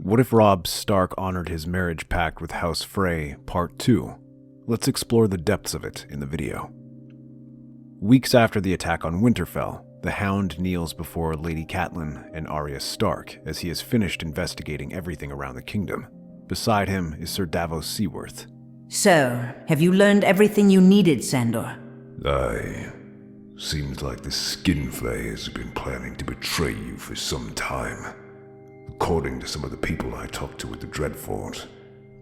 What if Robb Stark honored his marriage pact with House Frey, Part 2? Let's explore the depths of it in the video. Weeks after the attack on Winterfell, the Hound kneels before Lady Catelyn and Arya Stark as he has finished investigating everything around the kingdom. Beside him is Ser Davos Seaworth. So, have you learned everything you needed, Sandor? Aye. Seems like the Skinflayers have been planning to betray you for some time. According to some of the people I talked to at the Dreadfort,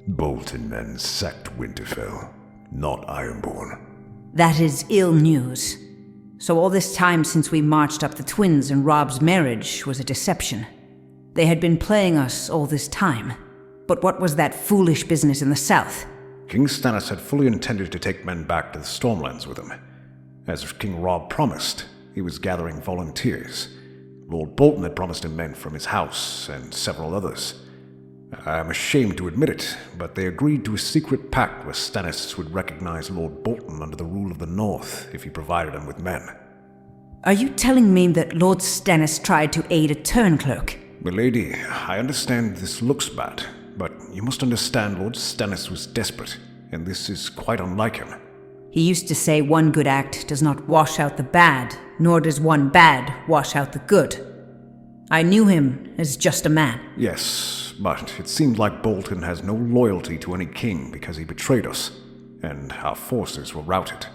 Bolton men sacked Winterfell, not Ironborn. That is ill news. So all this time since we marched up the twins and Robb's marriage was a deception. They had been playing us all this time. But what was that foolish business in the south? King Stannis had fully intended to take men back to the Stormlands with him. As King Robb promised, he was gathering volunteers. Lord Bolton had promised him men from his house and several others. I am ashamed to admit it, but they agreed to a secret pact where Stannis would recognize Lord Bolton under the rule of the North if he provided him with men. Are you telling me that Lord Stannis tried to aid a turncloak? Milady, I understand this looks bad, but you must understand Lord Stannis was desperate, and this is quite unlike him. He used to say one good act does not wash out the bad, nor does one bad wash out the good. I knew him as just a man. Yes, but it seemed like Bolton has no loyalty to any king because he betrayed us, and our forces were routed.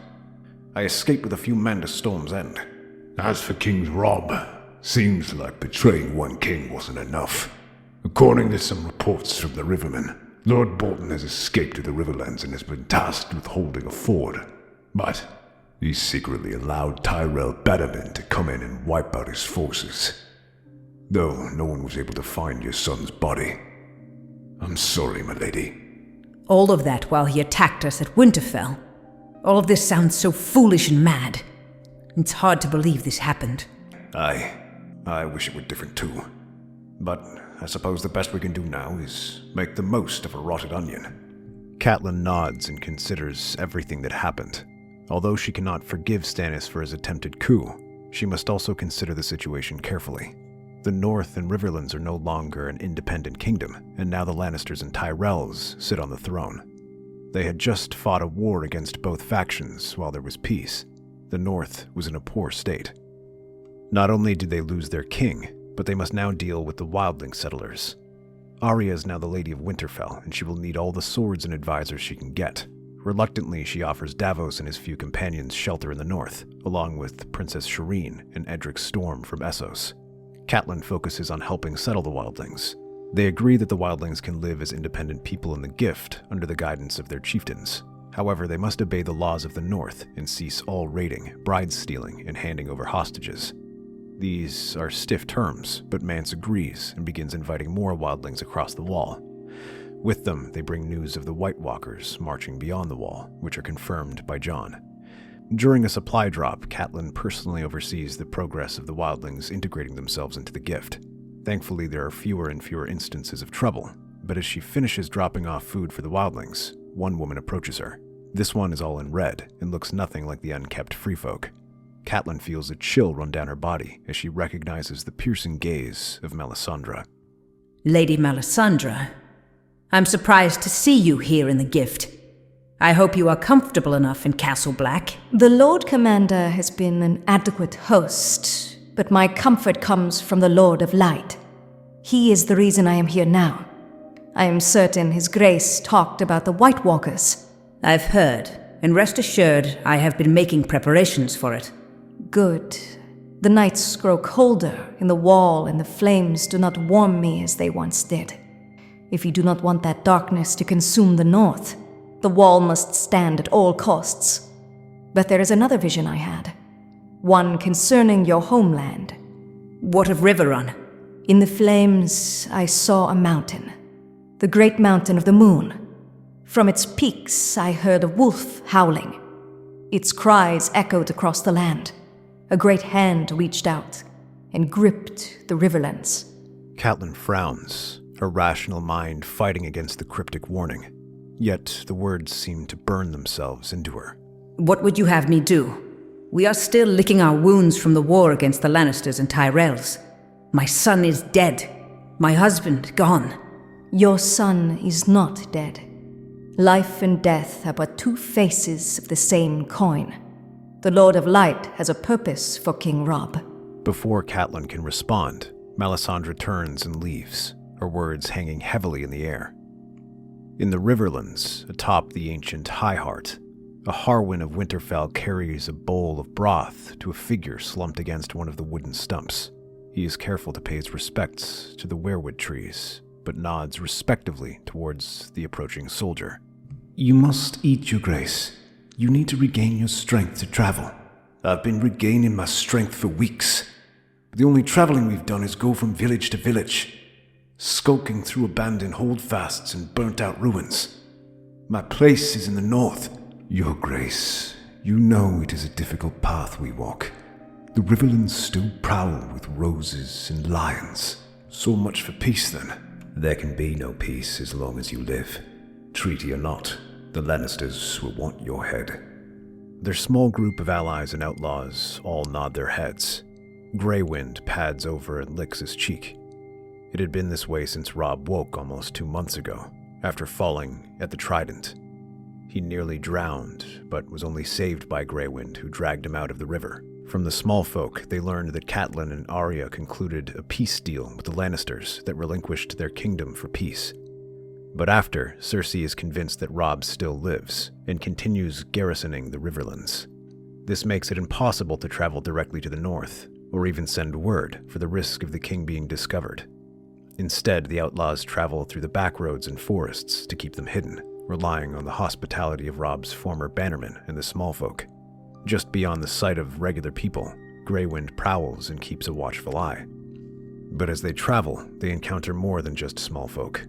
I escaped with a few men to Storm's End. As for King Robb, seems like betraying one king wasn't enough. According to some reports from the Rivermen, Lord Bolton has escaped to the Riverlands and has been tasked with holding a ford. But he secretly allowed Tyrell Bannerman to come in and wipe out his forces. Though no one was able to find your son's body. I'm sorry, my lady. All of that while he attacked us at Winterfell. All of this sounds so foolish and mad. It's hard to believe this happened. I wish it were different too. But I suppose the best we can do now is make the most of a rotted onion. Catelyn nods and considers everything that happened. Although she cannot forgive Stannis for his attempted coup, she must also consider the situation carefully. The North and Riverlands are no longer an independent kingdom, and now the Lannisters and Tyrells sit on the throne. They had just fought a war against both factions while there was peace. The North was in a poor state. Not only did they lose their king, but they must now deal with the wildling settlers. Arya is now the Lady of Winterfell, and she will need all the swords and advisors she can get. Reluctantly, she offers Davos and his few companions shelter in the north, along with Princess Shireen and Edric Storm from Essos. Catelyn focuses on helping settle the wildlings. They agree that the wildlings can live as independent people in the Gift under the guidance of their chieftains. However, they must obey the laws of the north and cease all raiding, bride stealing, and handing over hostages. These are stiff terms, but Mance agrees and begins inviting more wildlings across the wall. With them, they bring news of the White Walkers marching beyond the wall, which are confirmed by Jon. During a supply drop, Catelyn personally oversees the progress of the wildlings integrating themselves into the Gift. Thankfully, there are fewer and fewer instances of trouble, but as she finishes dropping off food for the wildlings, one woman approaches her. This one is all in red and looks nothing like the unkept freefolk. Catelyn feels a chill run down her body as she recognizes the piercing gaze of Melisandre. Lady Melisandre, I'm surprised to see you here in the Gift. I hope you are comfortable enough in Castle Black. The Lord Commander has been an adequate host, but my comfort comes from the Lord of Light. He is the reason I am here now. I am certain His Grace talked about the White Walkers. I've heard, and rest assured I have been making preparations for it. Good. The nights grow colder in the wall, and the flames do not warm me as they once did. If you do not want that darkness to consume the north, the wall must stand at all costs. But there is another vision I had. One concerning your homeland. What of Riverrun? In the flames, I saw a mountain. The great mountain of the moon. From its peaks, I heard a wolf howling. Its cries echoed across the land. A great hand reached out and gripped the Riverlands. Catelyn frowns, her rational mind fighting against the cryptic warning. Yet the words seem to burn themselves into her. What would you have me do? We are still licking our wounds from the war against the Lannisters and Tyrells. My son is dead. My husband gone. Your son is not dead. Life and death are but two faces of the same coin. The Lord of Light has a purpose for King Robb. Before Catelyn can respond, Melisandre turns and leaves, her words hanging heavily in the air. In the Riverlands, atop the ancient High Heart, a Harwin of Winterfell carries a bowl of broth to a figure slumped against one of the wooden stumps. He is careful to pay his respects to the weirwood trees, but nods respectively towards the approaching soldier. You must eat, your grace. You need to regain your strength to travel. I've been regaining my strength for weeks. The only traveling we've done is go from village to village, skulking through abandoned holdfasts and burnt-out ruins. My place is in the north. Your grace, you know it is a difficult path we walk. The Riverlands still prowl with roses and lions. So much for peace, then. There can be no peace as long as you live. Treaty or not, the Lannisters will want your head. Their small group of allies and outlaws all nod their heads. Greywind pads over and licks his cheek. It had been this way since Robb woke almost 2 months ago, after falling at the Trident. He nearly drowned, but was only saved by Greywind, who dragged him out of the river. From the small folk, they learned that Catelyn and Arya concluded a peace deal with the Lannisters that relinquished their kingdom for peace. But after, Cersei is convinced that Robb still lives, and continues garrisoning the Riverlands. This makes it impossible to travel directly to the north, or even send word, for the risk of the king being discovered. Instead, the outlaws travel through the backroads and forests to keep them hidden, relying on the hospitality of Robb's former bannermen and the smallfolk. Just beyond the sight of regular people, Greywind prowls and keeps a watchful eye. But as they travel, they encounter more than just smallfolk.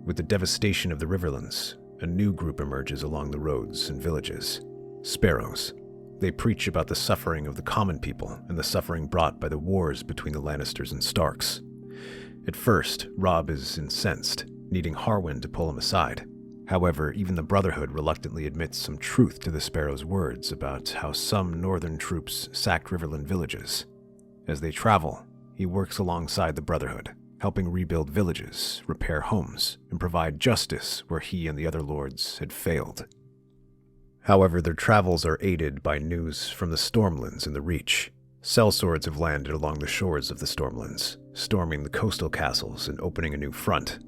With the devastation of the Riverlands, a new group emerges along the roads and villages. Sparrows. They preach about the suffering of the common people and the suffering brought by the wars between the Lannisters and Starks. At first, Robb is incensed, needing Harwin to pull him aside. However, even the Brotherhood reluctantly admits some truth to the Sparrow's words about how some northern troops sacked Riverland villages. As they travel, he works alongside the Brotherhood, helping rebuild villages, repair homes, and provide justice where he and the other lords had failed. However, their travels are aided by news from the Stormlands in the Reach. Sellswords have landed along the shores of the Stormlands, storming the coastal castles and opening a new front.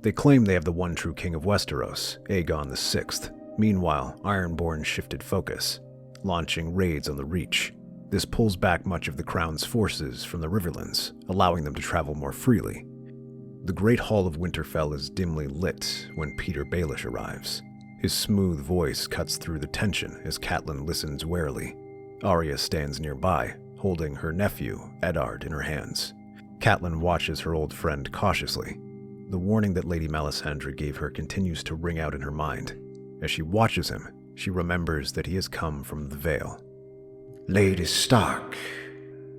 They claim they have the one true king of Westeros, Aegon VI. Meanwhile, Ironborn shifted focus, launching raids on the Reach. This pulls back much of the Crown's forces from the Riverlands, allowing them to travel more freely. The Great Hall of Winterfell is dimly lit when Peter Baelish arrives. His smooth voice cuts through the tension as Catelyn listens warily. Arya stands nearby, holding her nephew, Eddard, in her hands. Catelyn watches her old friend cautiously. The warning that Lady Melisandre gave her continues to ring out in her mind. As she watches him, she remembers that he has come from the Vale. Lady Stark,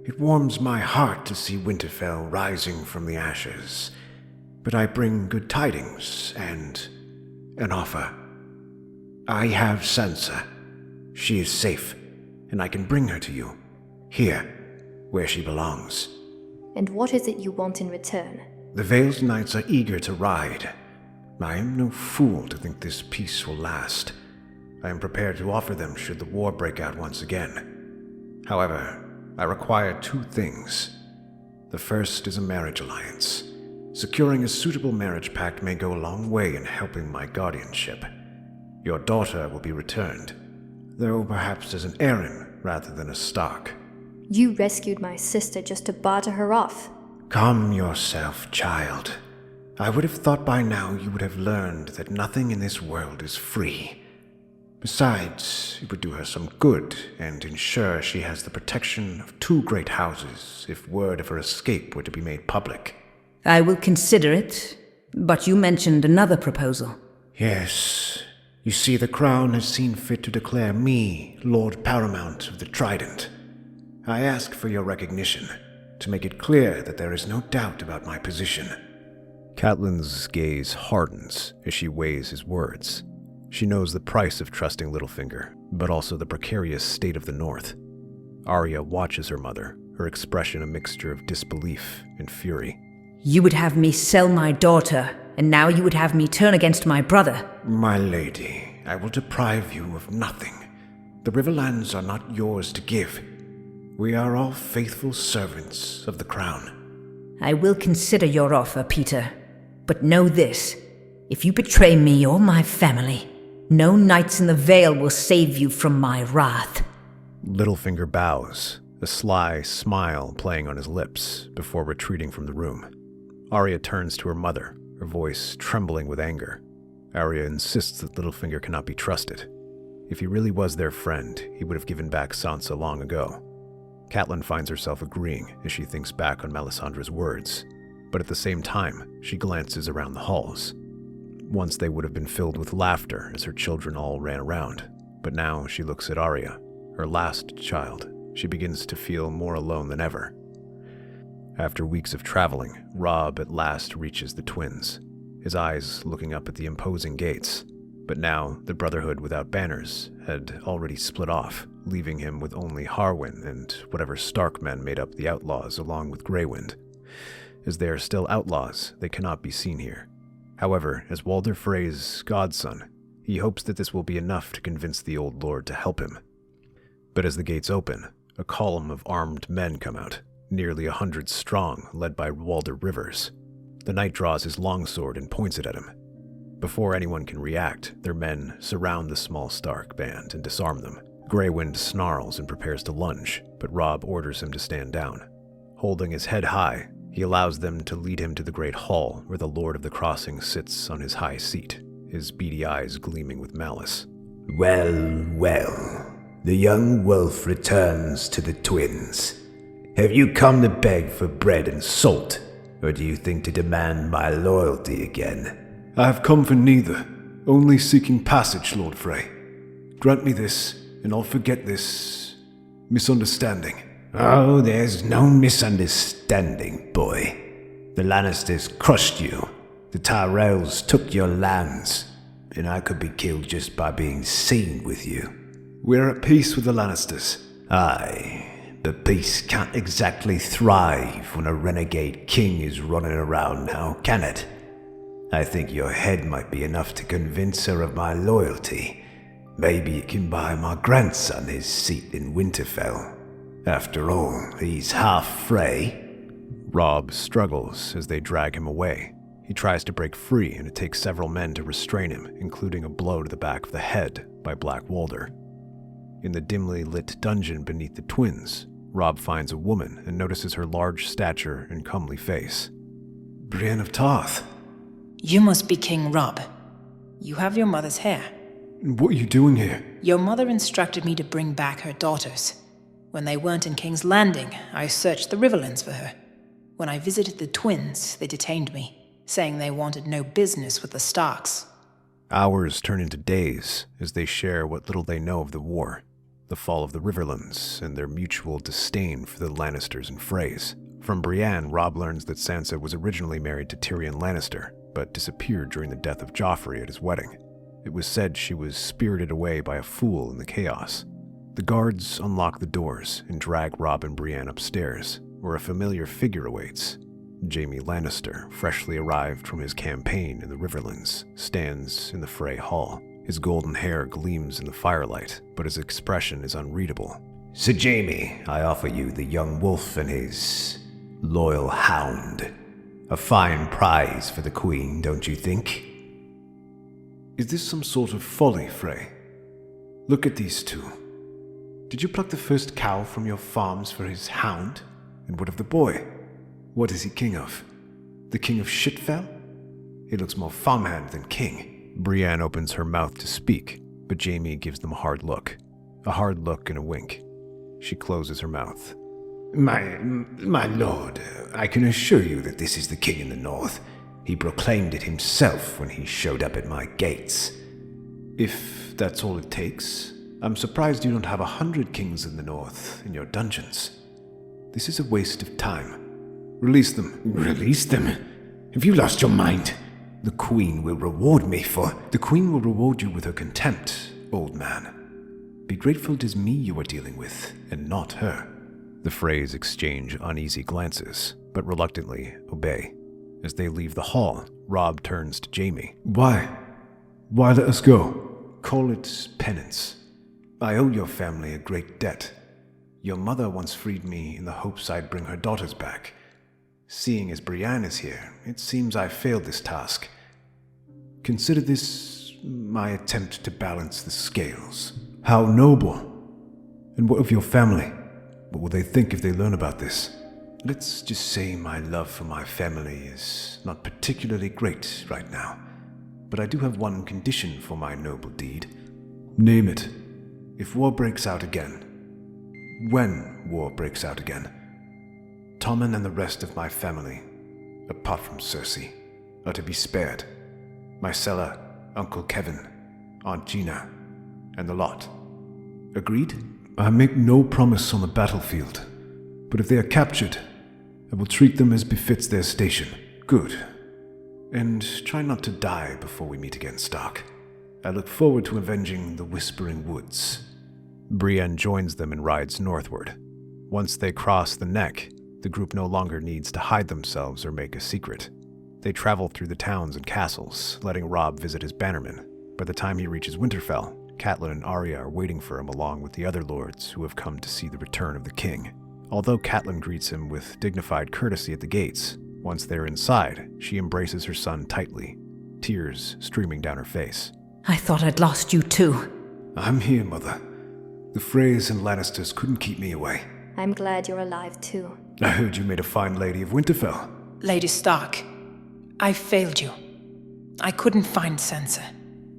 it warms my heart to see Winterfell rising from the ashes, but I bring good tidings and an offer. I have Sansa. She is safe, and I can bring her to you, here, where she belongs. And what is it you want in return? The Vale's knights are eager to ride. I am no fool to think this peace will last. I am prepared to offer them should the war break out once again. However, I require 2 things. The first is a marriage alliance. Securing a suitable marriage pact may go a long way in helping my guardianship. Your daughter will be returned, though perhaps as an Arryn rather than a Stark. You rescued my sister just to barter her off. Calm yourself, child. I would have thought by now you would have learned that nothing in this world is free. Besides, it would do her some good and ensure she has the protection of 2 great houses if word of her escape were to be made public. I will consider it, but you mentioned another proposal. Yes. You see, the Crown has seen fit to declare me Lord Paramount of the Trident. I ask for your recognition, to make it clear that there is no doubt about my position. Catelyn's gaze hardens as she weighs his words. She knows the price of trusting Littlefinger, but also the precarious state of the North. Arya watches her mother, her expression a mixture of disbelief and fury. You would have me sell my daughter and now you would have me turn against my brother. My lady, I will deprive you of nothing. The Riverlands are not yours to give. We are all faithful servants of the crown. I will consider your offer, Peter. But know this. If you betray me or my family, no knights in the Vale will save you from my wrath. Littlefinger bows, a sly smile playing on his lips, before retreating from the room. Arya turns to her mother, her voice trembling with anger. Arya insists that Littlefinger cannot be trusted. If he really was their friend, he would have given back Sansa long ago. Catelyn finds herself agreeing as she thinks back on Melisandre's words, but at the same time, she glances around the halls. Once they would have been filled with laughter as her children all ran around, but now she looks at Arya, her last child. She begins to feel more alone than ever. After weeks of traveling, Robb at last reaches the twins, his eyes looking up at the imposing gates. But now, the Brotherhood without banners had already split off, leaving him with only Harwyn and whatever Stark men made up the outlaws along with Greywind. As they are still outlaws, they cannot be seen here. However, as Walder Frey's godson, he hopes that this will be enough to convince the old lord to help him. But as the gates open, a column of armed men come out, nearly 100 strong, led by Walder Rivers. The knight draws his longsword and points it at him. Before anyone can react, their men surround the small Stark band and disarm them. Greywind snarls and prepares to lunge, but Robb orders him to stand down. Holding his head high, he allows them to lead him to the great hall where the Lord of the Crossing sits on his high seat, his beady eyes gleaming with malice. Well, well, the young wolf returns to the twins. Have you come to beg for bread and salt, or do you think to demand my loyalty again? I have come for neither, only seeking passage, Lord Frey. Grant me this, and I'll forget this misunderstanding. Oh, there's no misunderstanding, boy. The Lannisters crushed you. The Tyrells took your lands, and I could be killed just by being seen with you. We're at peace with the Lannisters. Aye, but peace can't exactly thrive when a renegade king is running around now, can it? I think your head might be enough to convince her of my loyalty. Maybe it can buy my grandson his seat in Winterfell. After all, he's half Frey. Robb struggles as they drag him away. He tries to break free, and it takes several men to restrain him, including a blow to the back of the head by Black Walder. In the dimly lit dungeon beneath the twins, Robb finds a woman and notices her large stature and comely face. Brienne of Tarth. You must be King Robb. You have your mother's hair. What are you doing here? Your mother instructed me to bring back her daughters. When they weren't in King's Landing, I searched the Riverlands for her. When I visited the twins, they detained me, saying they wanted no business with the Starks. Hours turn into days as they share what little they know of the war, the fall of the Riverlands, and their mutual disdain for the Lannisters and Freys. From Brienne, Robb learns that Sansa was originally married to Tyrion Lannister, but disappeared during the death of Joffrey at his wedding. It was said she was spirited away by a fool in the chaos. The guards unlock the doors and drag Robb and Brienne upstairs, where a familiar figure awaits. Jaime Lannister, freshly arrived from his campaign in the Riverlands, stands in the Frey hall. His golden hair gleams in the firelight, but his expression is unreadable. Sir Jaime, I offer you the young wolf and his loyal hound. A fine prize for the Queen, don't you think? Is this some sort of folly, Frey? Look at these two. Did you pluck the first cow from your farms for his hound? And what of the boy? What is he king of? The king of Shitfell? He looks more farmhand than king. Brienne opens her mouth to speak, but Jaime gives them a hard look and a wink. She closes her mouth. My lord, I can assure you that this is the king in the north. He proclaimed it himself when he showed up at my gates. If that's all it takes, I'm surprised you don't have 100 kings in the north in your dungeons. This is a waste of time. Release them. Release them? Have you lost your mind? The Queen will reward me for... The Queen will reward you with her contempt, old man. Be grateful it is me you are dealing with, and not her. The Freys exchange uneasy glances, but reluctantly obey. As they leave the hall, Robb turns to Jaime. Why? Why let us go? Call it penance. I owe your family a great debt. Your mother once freed me in the hopes I'd bring her daughters back. Seeing as Brienne is here, it seems I failed this task. Consider this my attempt to balance the scales. How noble. And what of your family? What will they think if they learn about this? Let's just say my love for my family is not particularly great right now. But I do have one condition for my noble deed. Name it. If war breaks out again, when war breaks out again, Tommen and the rest of my family, apart from Cersei, are to be spared. Myrcella, Uncle Kevin, Aunt Gina, and the lot. Agreed? I make no promise on the battlefield, but if they are captured, I will treat them as befits their station. Good. And try not to die before we meet again, Stark. I look forward to avenging the Whispering Woods. Brienne joins them and rides northward. Once they cross the Neck, the group no longer needs to hide themselves or make a secret. They travel through the towns and castles, letting Robb visit his bannermen. By the time he reaches Winterfell, Catelyn and Arya are waiting for him along with the other lords who have come to see the return of the king. Although Catelyn greets him with dignified courtesy at the gates, once they're inside, she embraces her son tightly, tears streaming down her face. I thought I'd lost you too. I'm here, Mother. The Freys and Lannisters couldn't keep me away. I'm glad you're alive too. I heard you made a fine lady of Winterfell. Lady Stark, I failed you. I couldn't find Sansa.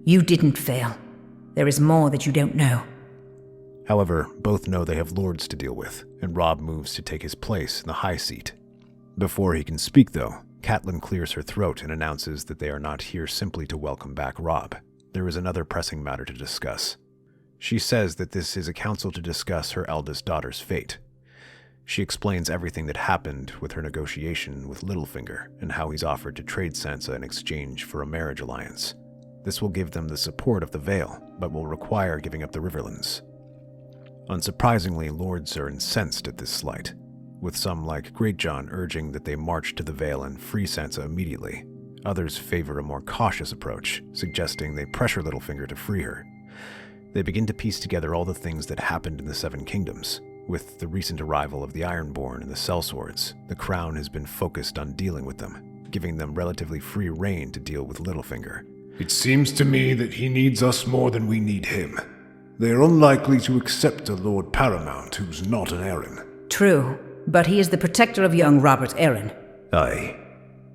You didn't fail. There is more that you don't know. However, both know they have lords to deal with, and Robb moves to take his place in the high seat. Before he can speak, though, Catelyn clears her throat and announces that they are not here simply to welcome back Robb. There is another pressing matter to discuss. She says that this is a council to discuss her eldest daughter's fate. She explains everything that happened with her negotiation with Littlefinger and how he's offered to trade Sansa in exchange for a marriage alliance. This will give them the support of the Vale, but will require giving up the Riverlands. Unsurprisingly, lords are incensed at this slight, with some like Greatjon urging that they march to the Vale and free Sansa immediately. Others favor a more cautious approach, suggesting they pressure Littlefinger to free her. They begin to piece together all the things that happened in the Seven Kingdoms. With the recent arrival of the Ironborn and the Sellswords, the Crown has been focused on dealing with them, giving them relatively free rein to deal with Littlefinger. It seems to me that he needs us more than we need him. They are unlikely to accept a Lord Paramount who's not an Arryn. True, but he is the protector of young Robert Arryn. Aye.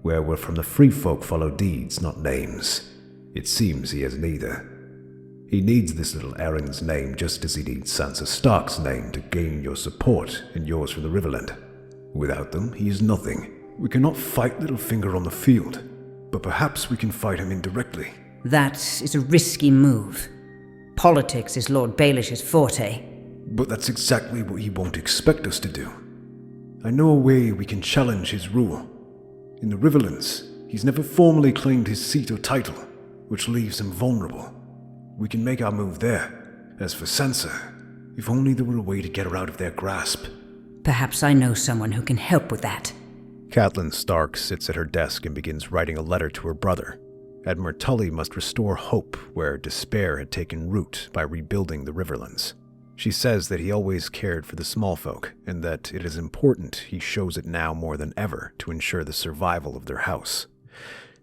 Where we're from the free folk follow deeds, not names. It seems he has neither. He needs this little Arryn's name just as he needs Sansa Stark's name to gain your support and yours from the Riverland. Without them, he is nothing. We cannot fight Littlefinger on the field, but perhaps we can fight him indirectly. That is a risky move. Politics is Lord Baelish's forte. But that's exactly what he won't expect us to do. I know a way we can challenge his rule. In the Riverlands, he's never formally claimed his seat or title, which leaves him vulnerable. We can make our move there. As for Sansa, if only there were a way to get her out of their grasp. Perhaps I know someone who can help with that. Catelyn Stark sits at her desk and begins writing a letter to her brother. Admiral Tully must restore hope where despair had taken root by rebuilding the Riverlands. She says that he always cared for the small folk, and that it is important he shows it now more than ever to ensure the survival of their house.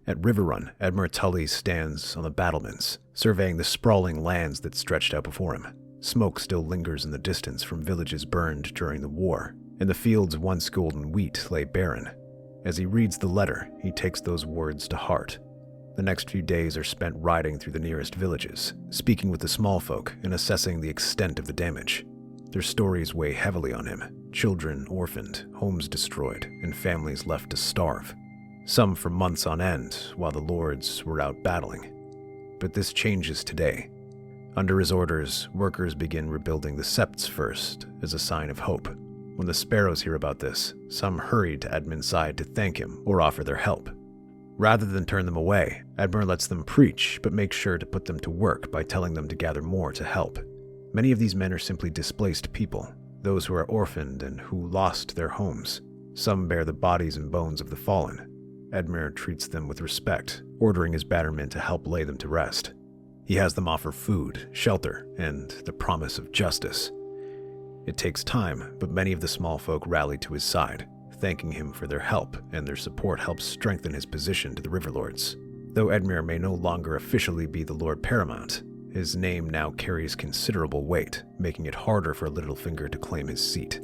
At Riverrun, Admiral Tully stands on the battlements, surveying the sprawling lands that stretched out before him. Smoke still lingers in the distance from villages burned during the war, and the fields once golden wheat lay barren. As he reads the letter, he takes those words to heart. The next few days are spent riding through the nearest villages, speaking with the small folk and assessing the extent of the damage. Their stories weigh heavily on him. Children orphaned, homes destroyed, and families left to starve. Some for months on end, while the lords were out battling. But this changes today. Under his orders, workers begin rebuilding the septs first, as a sign of hope. When the sparrows hear about this, some hurry to Edmund's side to thank him or offer their help. Rather than turn them away, Edmund lets them preach, but makes sure to put them to work by telling them to gather more to help. Many of these men are simply displaced people, those who are orphaned and who lost their homes. Some bear the bodies and bones of the fallen. Edmure treats them with respect, ordering his battermen to help lay them to rest. He has them offer food, shelter, and the promise of justice. It takes time, but many of the small folk rally to his side, thanking him for their help, and their support helps strengthen his position to the Riverlords. Though Edmure may no longer officially be the Lord Paramount, his name now carries considerable weight, making it harder for Littlefinger to claim his seat.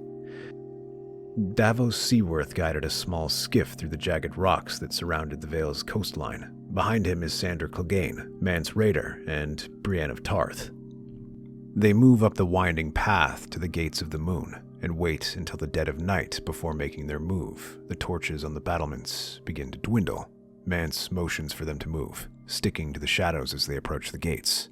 Davos Seaworth guided a small skiff through the jagged rocks that surrounded the Vale's coastline. Behind him is Sandor Clegane, Mance Rayder, and Brienne of Tarth. They move up the winding path to the Gates of the Moon, and wait until the dead of night before making their move. The torches on the battlements begin to dwindle. Mance motions for them to move, sticking to the shadows as they approach the gates.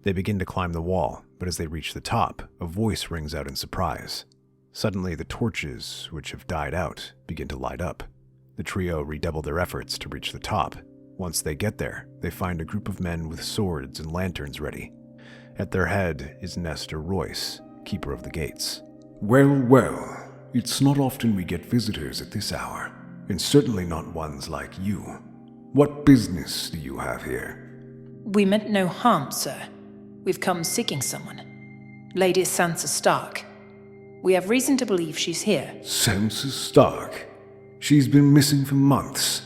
They begin to climb the wall, but as they reach the top, a voice rings out in surprise. Suddenly, the torches, which have died out, begin to light up. The trio redouble their efforts to reach the top. Once they get there, they find a group of men with swords and lanterns ready. At their head is Nestor Royce, keeper of the gates. Well, well, it's not often we get visitors at this hour, and certainly not ones like you. What business do you have here? We meant no harm, sir. We've come seeking someone. Lady Sansa Stark. We have reason to believe she's here. Sansa Stark? She's been missing for months,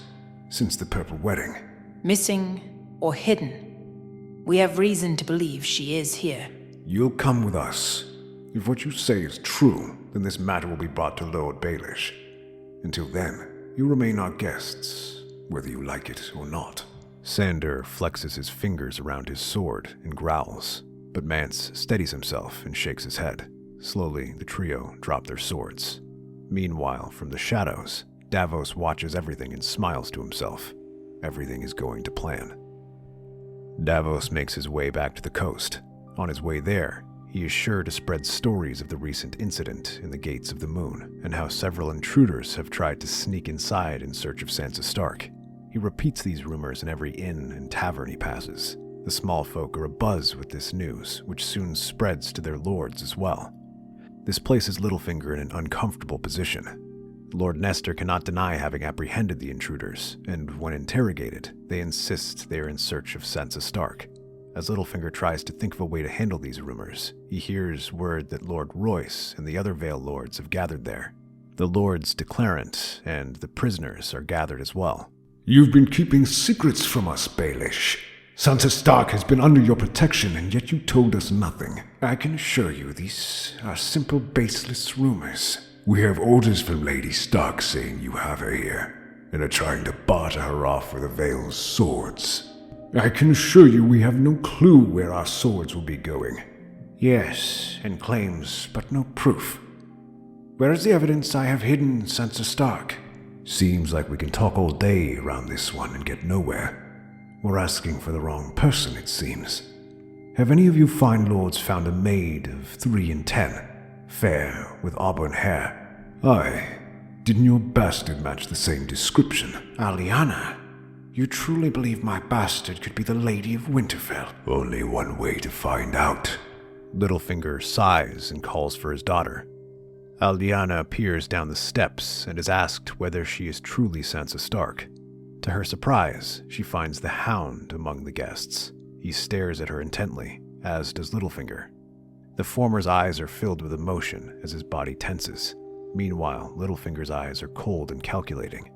since the Purple Wedding. Missing or hidden. We have reason to believe she is here. You'll come with us. If what you say is true, then this matter will be brought to Lord Baelish. Until then, you remain our guests, whether you like it or not. Sandor flexes his fingers around his sword and growls, but Mance steadies himself and shakes his head. Slowly, the trio drop their swords. Meanwhile, from the shadows, Davos watches everything and smiles to himself. Everything is going to plan. Davos makes his way back to the coast. On his way there, he is sure to spread stories of the recent incident in the Gates of the Moon, and how several intruders have tried to sneak inside in search of Sansa Stark. He repeats these rumors in every inn and tavern he passes. The small folk are abuzz with this news, which soon spreads to their lords as well. This places Littlefinger in an uncomfortable position. Lord Nestor cannot deny having apprehended the intruders, and when interrogated, they insist they are in search of Sansa Stark. As Littlefinger tries to think of a way to handle these rumors, he hears word that Lord Royce and the other Vale lords have gathered there. The Lords Declarant and the prisoners are gathered as well. You've been keeping secrets from us, Baelish. Sansa Stark has been under your protection, and yet you told us nothing. I can assure you these are simple, baseless rumors. We have orders from Lady Stark saying you have her here, and are trying to barter her off with the Vale's swords. I can assure you we have no clue where our swords will be going. Yes, and claims, but no proof. Where is the evidence I have hidden Sansa Stark? Seems like we can talk all day around this one and get nowhere. We're asking for the wrong person, it seems. Have any of you fine lords found a maid of 3 and 10, fair, with auburn hair? Aye. Didn't your bastard match the same description? Aliana, you truly believe my bastard could be the Lady of Winterfell? Only one way to find out. Littlefinger sighs and calls for his daughter. Aldiana appears down the steps and is asked whether she is truly Sansa Stark. To her surprise, she finds the Hound among the guests. He stares at her intently, as does Littlefinger. The former's eyes are filled with emotion as his body tenses. Meanwhile, Littlefinger's eyes are cold and calculating.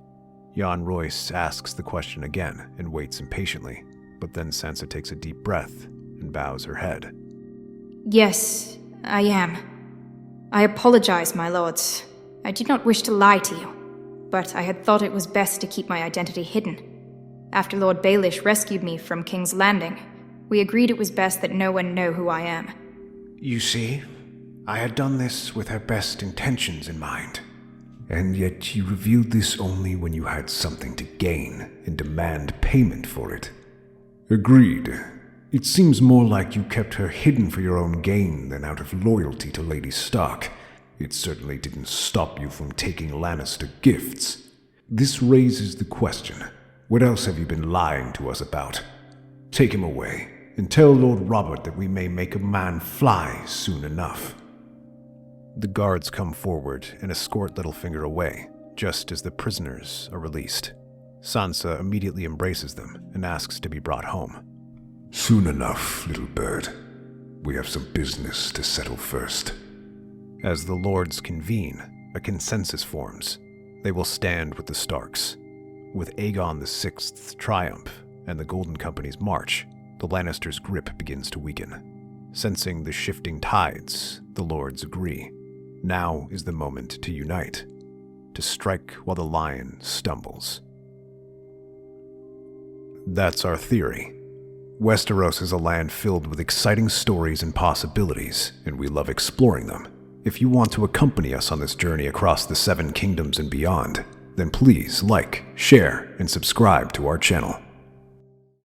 Jan Royce asks the question again and waits impatiently, but then Sansa takes a deep breath and bows her head. Yes, I am. I apologize, my lords. I did not wish to lie to you, but I had thought it was best to keep my identity hidden. After Lord Baelish rescued me from King's Landing, we agreed it was best that no one know who I am. You see, I had done this with her best intentions in mind. And yet you revealed this only when you had something to gain and demand payment for it. Agreed. It seems more like you kept her hidden for your own gain than out of loyalty to Lady Stark. It certainly didn't stop you from taking Lannister gifts. This raises the question. What else have you been lying to us about? Take him away, and tell Lord Robert that we may make a man fly soon enough. The guards come forward and escort Littlefinger away. Just as the prisoners are released, Sansa immediately embraces them and asks to be brought home. Soon enough, little bird. We have some business to settle first. As the lords convene, a consensus forms. They will stand with the Starks. With Aegon VI's triumph and the Golden Company's march, the Lannisters' grip begins to weaken. Sensing the shifting tides, the lords agree. Now is the moment to unite, to strike while the lion stumbles. That's our theory. Westeros is a land filled with exciting stories and possibilities, and we love exploring them. If you want to accompany us on this journey across the Seven Kingdoms and beyond, then please like, share, and subscribe to our channel.